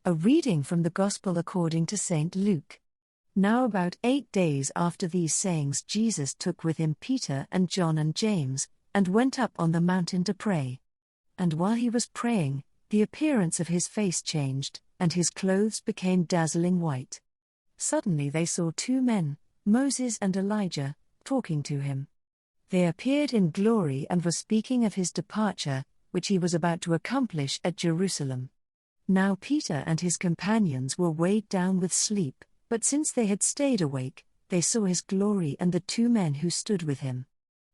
A reading from the Gospel according to St. Luke. Now about 8 days after these sayings Jesus took with him Peter and John and James, and went up on the mountain to pray. And while he was praying, the appearance of his face changed, and his clothes became dazzling white. Suddenly they saw 2 men, Moses and Elijah, talking to him. They appeared in glory and were speaking of his departure, which he was about to accomplish at Jerusalem. Now Peter and his companions were weighed down with sleep, but since they had stayed awake, they saw his glory and the 2 men who stood with him.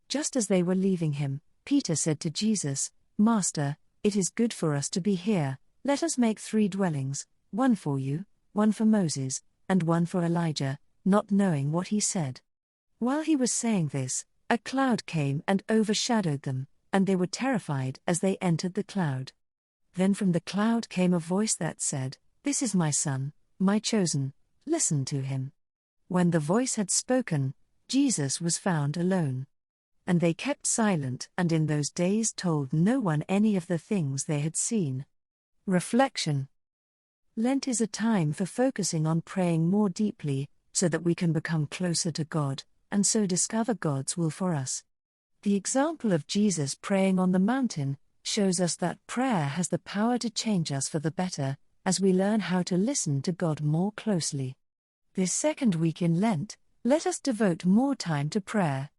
Just as they were leaving him, Peter said to Jesus, "Master, it is good for us to be here. Let us make 3 dwellings, one for you, one for Moses, and one for Elijah," not knowing what he said. While he was saying this, a cloud came and overshadowed them, and they were terrified as they entered the cloud. Then from the cloud came a voice that said, "This is my Son, my chosen, listen to him." When the voice had spoken, Jesus was found alone. And they kept silent and in those days told no one any of the things they had seen. Reflection. Lent is a time for focusing on praying more deeply, so that we can become closer to God, and so discover God's will for us. The example of Jesus praying on the mountain shows us that prayer has the power to change us for the better, as we learn how to listen to God more closely. This second week in Lent, let us devote more time to prayer.